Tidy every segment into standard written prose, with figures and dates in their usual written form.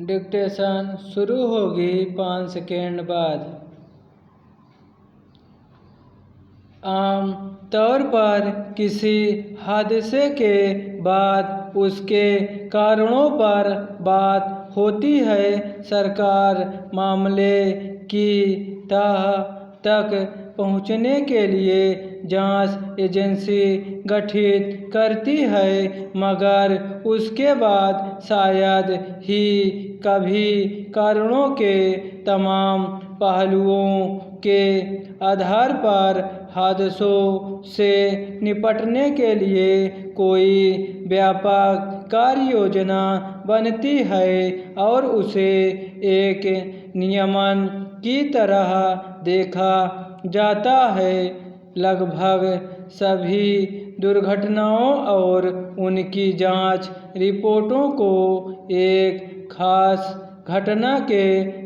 Dictation शुरू होगी 5 second बाद। आम तौर पर किसी हादसे के बाद उसके कारणों पर बात होती है। सरकार मामले की तह तक पहुंचने के लिए जांच एजेंसी गठित करती है, मगर उसके बाद शायद ही कभी कारणों के तमाम पहलुओं के आधार पर हादसों से निपटने के लिए कोई व्यापक कार्य योजना बनती है और उसे एक नियमन की तरह देखा जाता है। लगभग सभी दुर्घटनाओं और उनकी जांच रिपोर्टों को एक खास घटना के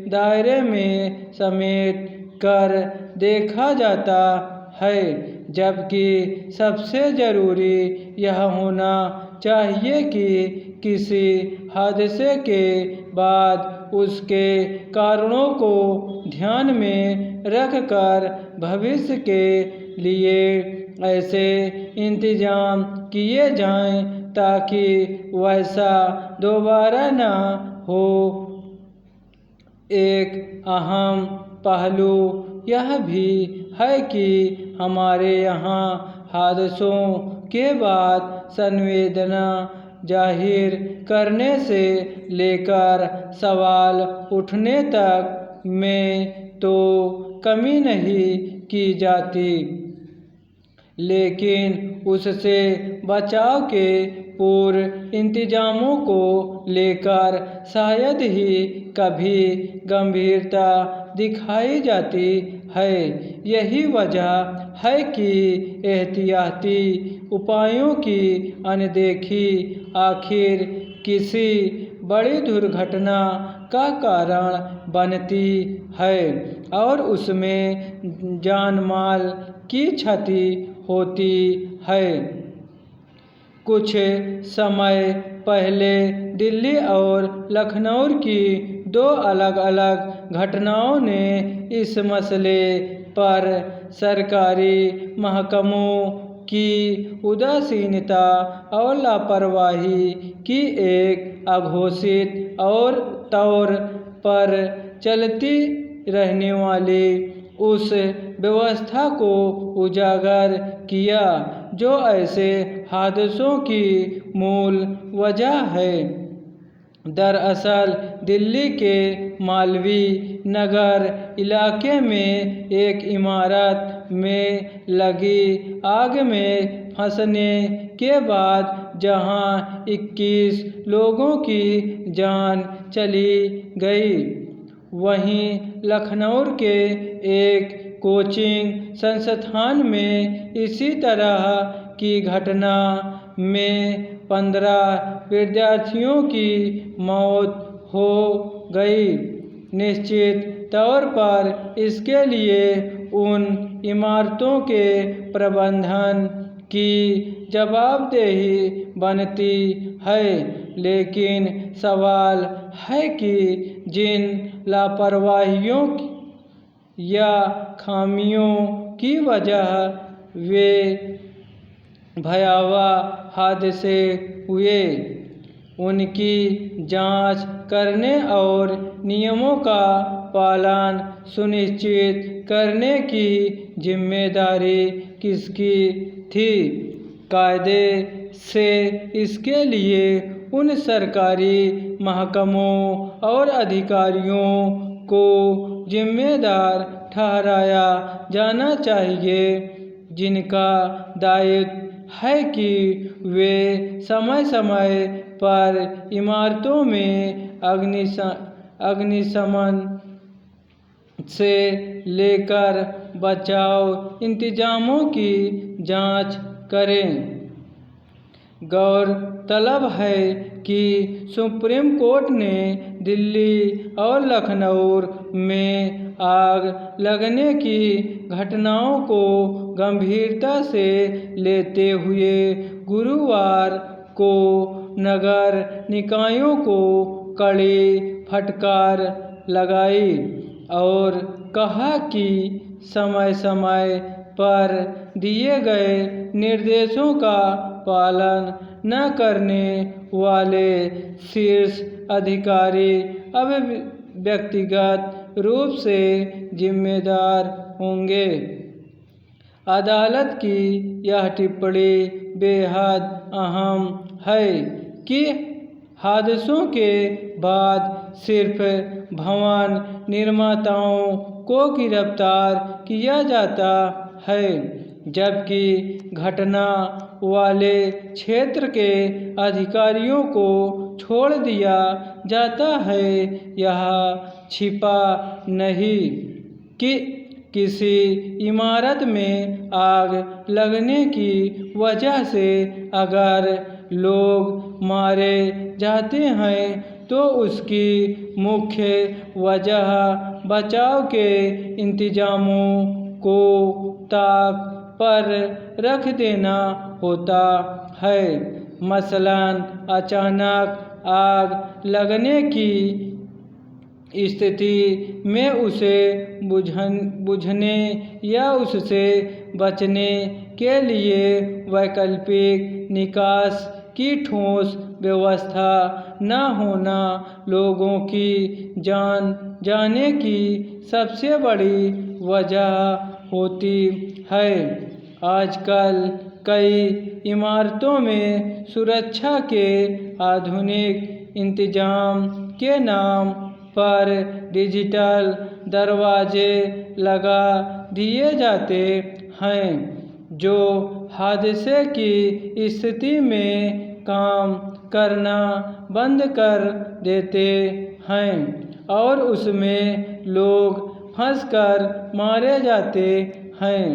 दायरे में समेट कर देखा जाता है, जबकि सबसे ज़रूरी यह होना चाहिए कि किसी हादसे के बाद उसके कारणों को ध्यान में रखकर भविष्य के लिए ऐसे इंतजाम किए जाएं ताकि वैसा दोबारा न हो। एक अहम पहलू यह भी है कि हमारे यहाँ हादसों के बाद संवेदना जाहिर करने से लेकर सवाल उठने तक में तो कमी नहीं की जाती, लेकिन उससे बचाव के पूर्व इंतजामों को लेकर शायद ही कभी गंभीरता दिखाई जाती है। यही वजह है कि एहतियाती उपायों की अनदेखी आखिर किसी बड़ी दुर्घटना का कारण बनती है और उसमें जान माल की क्षति होती है। कुछ समय पहले दिल्ली और लखनऊ की दो अलग अलग घटनाओं ने इस मसले पर सरकारी महकमों की उदासीनता और लापरवाही की एक अघोषित और तौर पर चलती रहने वाली उस व्यवस्था को उजागर किया जो ऐसे हादसों की मूल वजह है। दरअसल दिल्ली के मालवी नगर इलाके में एक इमारत में लगी आग में फंसने के बाद जहां 21 लोगों की जान चली गई, वहीं लखनऊ के एक कोचिंग संस्थान में इसी तरह की घटना में 15 विद्यार्थियों की मौत हो गई। निश्चित तौर पर इसके लिए उन इमारतों के प्रबंधन की जवाबदेही बनती है, लेकिन सवाल है कि जिन लापरवाहियों या खामियों की वजह वे भयावह हादसे हुए, उनकी जांच करने और नियमों का पालन सुनिश्चित करने की जिम्मेदारी किसकी थी। कायदे से इसके लिए उन सरकारी महकमों और अधिकारियों को जिम्मेदार ठहराया जाना चाहिए जिनका दायित्व है कि वे समय समय पर इमारतों में अग्निशमन से लेकर बचाव इंतजामों की जांच करें। गौरतलब है कि सुप्रीम कोर्ट ने दिल्ली और लखनऊ में आग लगने की घटनाओं को गंभीरता से लेते हुए गुरुवार को नगर निकायों को कड़ी फटकार लगाई और कहा कि समय समय पर दिए गए निर्देशों का पालन न करने वाले शीर्ष अधिकारी अब व्यक्तिगत रूप से जिम्मेदार होंगे। अदालत की यह टिप्पणी बेहद अहम है कि हादसों के बाद सिर्फ भवन निर्माताओं को गिरफ्तार किया जाता है, जबकि घटना वाले क्षेत्र के अधिकारियों को छोड़ दिया जाता है। यह छिपा नहीं कि किसी इमारत में आग लगने की वजह से अगर लोग मारे जाते हैं तो उसकी मुख्य वजह बचाव के इंतजामों को ताक पर रख देना होता है। मसलन अचानक आग लगने की स्थिति में उसे बुझने या उससे बचने के लिए वैकल्पिक निकास की ठोस व्यवस्था न होना लोगों की जान जाने की सबसे बड़ी वजह होती है। आजकल कई इमारतों में सुरक्षा के आधुनिक इंतजाम के नाम पर डिजिटल दरवाजे लगा दिए जाते हैं, जो हादसे की स्थिति में काम करना बंद कर देते हैं और उसमें लोग फंसकर मारे जाते हैं।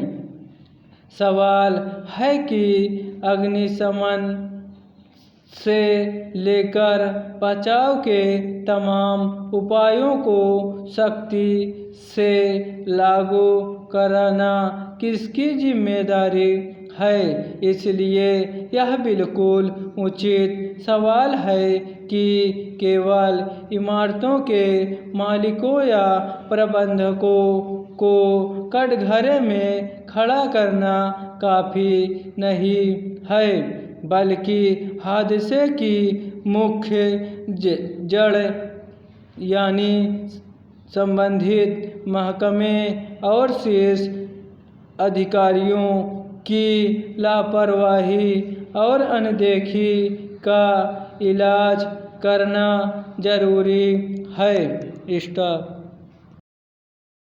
सवाल है कि अग्निशमन से लेकर बचाव के तमाम उपायों को सख्ती से लागू कराना किसकी जिम्मेदारी है। इसलिए यह बिल्कुल उचित सवाल है कि केवल इमारतों के मालिकों या प्रबंधकों को कटघरे में खड़ा करना काफ़ी नहीं है, बल्कि हादसे की मुख्य जड़ यानी संबंधित महकमे और शीर्ष अधिकारियों की लापरवाही और अनदेखी का इलाज करना जरूरी है। स्टॉप।